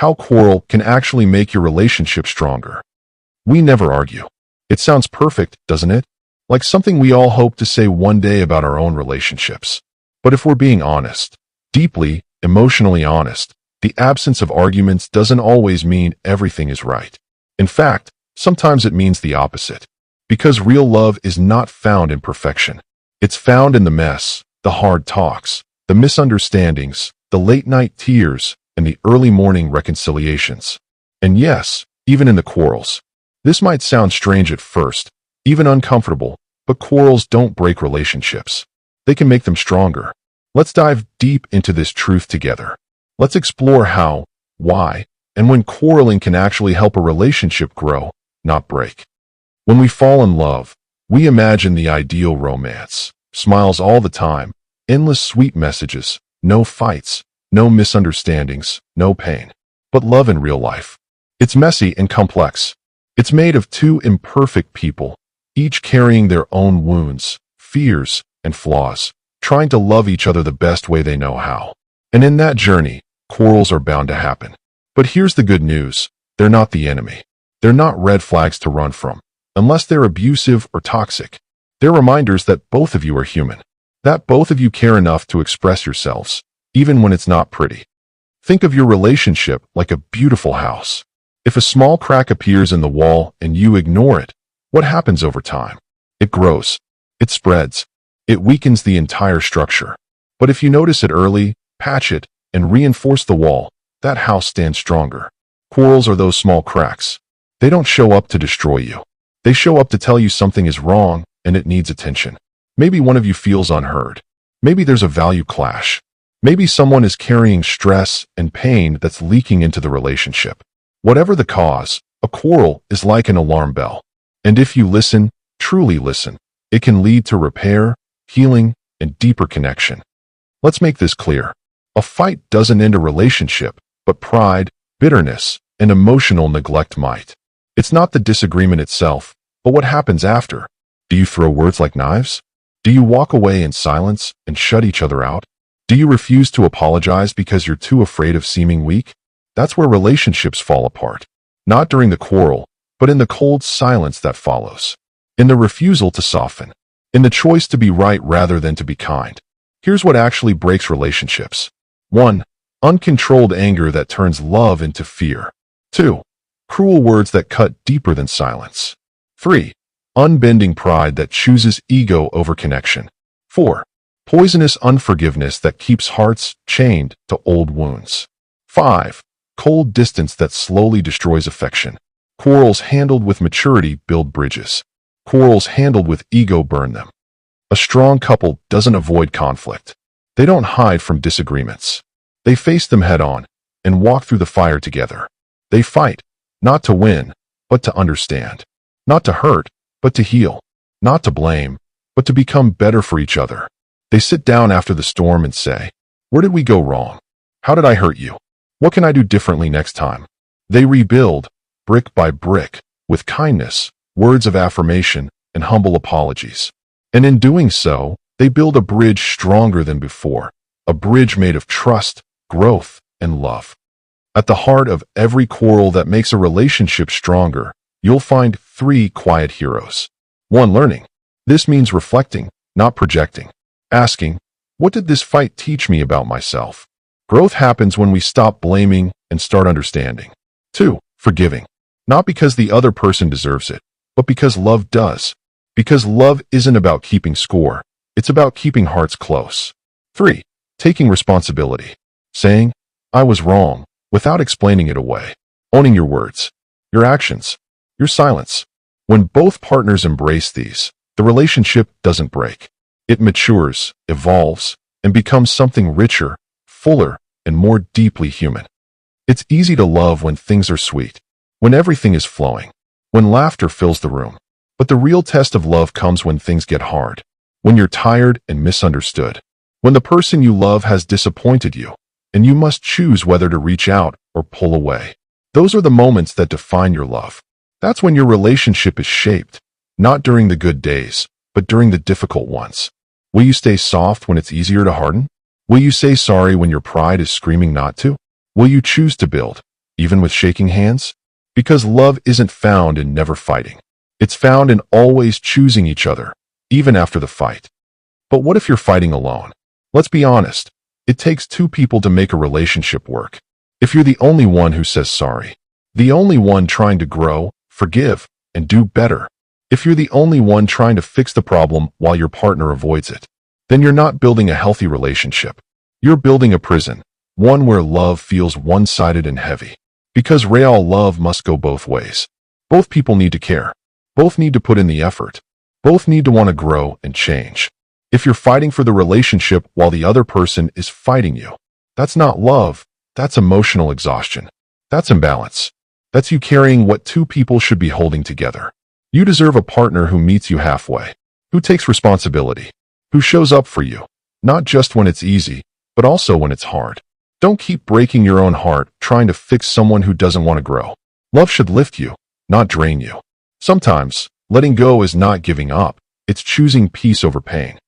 how quarrel can actually make your relationship stronger. We never argue. It sounds perfect, doesn't it? Like something we all hope to say one day about our own relationships. But if we're being honest, deeply, emotionally honest, the absence of arguments doesn't always mean everything is right. In fact, sometimes it means the opposite. Because real love is not found in perfection. It's found in the mess, the hard talks, the misunderstandings, the late-night tears, and the early morning reconciliations. And yes, even in the quarrels. This might sound strange at first, even uncomfortable, but quarrels don't break relationships. They can make them stronger. Let's dive deep into this truth together. Let's explore how, why, and when quarreling can actually help a relationship grow, not break. When we fall in love, we imagine the ideal romance. Smiles all the time, endless sweet messages, no fights, no misunderstandings, no pain. But love in real life, it's messy and complex. It's made of two imperfect people, each carrying their own wounds, fears, and flaws, trying to love each other the best way they know how. And in that journey, quarrels are bound to happen. But here's the good news. They're not the enemy. They're not red flags to run from, unless they're abusive or toxic. They're reminders that both of you are human, that both of you care enough to express yourselves, even when it's not pretty. Think of your relationship like a beautiful house. If a small crack appears in the wall and you ignore it, what happens over time? It grows. It spreads. It weakens the entire structure. But if you notice it early, patch it, and reinforce the wall, that house stands stronger. Quarrels are those small cracks. They don't show up to destroy you. They show up to tell you something is wrong and it needs attention. Maybe one of you feels unheard. Maybe there's a value clash. Maybe someone is carrying stress and pain that's leaking into the relationship. Whatever the cause, a quarrel is like an alarm bell. And if you listen, truly listen, it can lead to repair, healing, and deeper connection. Let's make this clear. A fight doesn't end a relationship, but pride, bitterness, and emotional neglect might. It's not the disagreement itself, but what happens after. Do you throw words like knives? Do you walk away in silence and shut each other out? Do you refuse to apologize because you're too afraid of seeming weak? That's where relationships fall apart. Not during the quarrel, but in the cold silence that follows. In the refusal to soften. In the choice to be right rather than to be kind. Here's what actually breaks relationships. 1. Uncontrolled anger that turns love into fear. 2. Cruel words that cut deeper than silence. 3. Unbending pride that chooses ego over connection. 4. Poisonous unforgiveness that keeps hearts chained to old wounds. 5. Cold distance that slowly destroys affection. Quarrels handled with maturity build bridges. Quarrels handled with ego burn them. A strong couple doesn't avoid conflict. They don't hide from disagreements. They face them head on and walk through the fire together. They fight, not to win, but to understand. Not to hurt, but to heal. Not to blame, but to become better for each other. They sit down after the storm and say, "Where did we go wrong? How did I hurt you? What can I do differently next time?" They rebuild, brick by brick, with kindness, words of affirmation, and humble apologies. And in doing so, they build a bridge stronger than before, a bridge made of trust, growth, and love. At the heart of every quarrel that makes a relationship stronger, you'll find 3 quiet heroes. 1. Learning. This means reflecting, not projecting. Asking, what did this fight teach me about myself? Growth happens when we stop blaming and start understanding. 2. Forgiving. Not because the other person deserves it, but because love does. Because love isn't about keeping score, it's about keeping hearts close. 3. Taking responsibility. Saying, "I was wrong," without explaining it away. Owning your words, your actions, your silence. When both partners embrace these, the relationship doesn't break. It matures, evolves, and becomes something richer, fuller, and more deeply human. It's easy to love when things are sweet, when everything is flowing, when laughter fills the room. But the real test of love comes when things get hard, when you're tired and misunderstood, when the person you love has disappointed you, and you must choose whether to reach out or pull away. Those are the moments that define your love. That's when your relationship is shaped, not during the good days, but during the difficult ones. Will you stay soft when it's easier to harden? Will you say sorry when your pride is screaming not to? Will you choose to build, even with shaking hands? Because love isn't found in never fighting. It's found in always choosing each other, even after the fight. But what if you're fighting alone? Let's be honest. It takes two people to make a relationship work. If you're the only one who says sorry, the only one trying to grow, forgive, and do better, if you're the only one trying to fix the problem while your partner avoids it, then you're not building a healthy relationship. You're building a prison, one where love feels one-sided and heavy. Because real love must go both ways. Both people need to care. Both need to put in the effort. Both need to want to grow and change. If you're fighting for the relationship while the other person is fighting you, that's not love. That's emotional exhaustion. That's imbalance. That's you carrying what two people should be holding together. You deserve a partner who meets you halfway, who takes responsibility, who shows up for you, not just when it's easy, but also when it's hard. Don't keep breaking your own heart trying to fix someone who doesn't want to grow. Love should lift you, not drain you. Sometimes, letting go is not giving up. It's choosing peace over pain.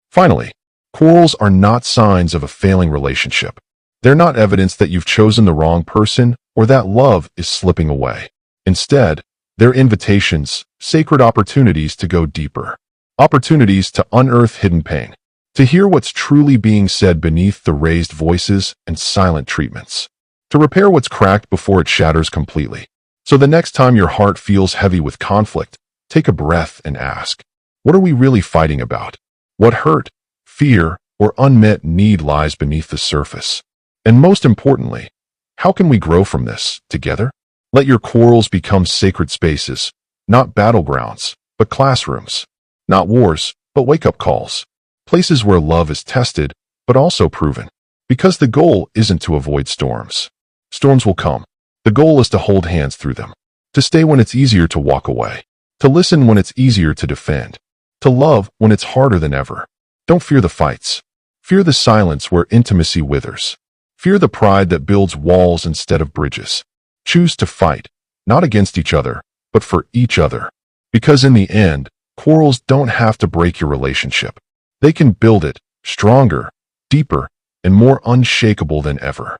Finally, quarrels are not signs of a failing relationship. They're not evidence that you've chosen the wrong person or that love is slipping away. Instead, they're invitations, sacred opportunities to go deeper. Opportunities to unearth hidden pain. To hear what's truly being said beneath the raised voices and silent treatments. To repair what's cracked before it shatters completely. So the next time your heart feels heavy with conflict, take a breath and ask, what are we really fighting about? What hurt, fear, or unmet need lies beneath the surface? And most importantly, how can we grow from this together? Let your quarrels become sacred spaces, not battlegrounds, but classrooms. Not wars, but wake-up calls. Places where love is tested, but also proven. Because the goal isn't to avoid storms. Storms will come. The goal is to hold hands through them. To stay when it's easier to walk away. To listen when it's easier to defend. To love when it's harder than ever. Don't fear the fights. Fear the silence where intimacy withers. Fear the pride that builds walls instead of bridges. Choose to fight, not against each other, but for each other. Because in the end, quarrels don't have to break your relationship. They can build it stronger, deeper, and more unshakable than ever.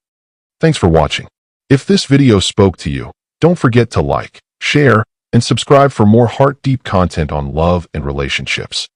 Thanks for watching. If this video spoke to you, don't forget to like, share, and subscribe for more heart-deep content on love and relationships.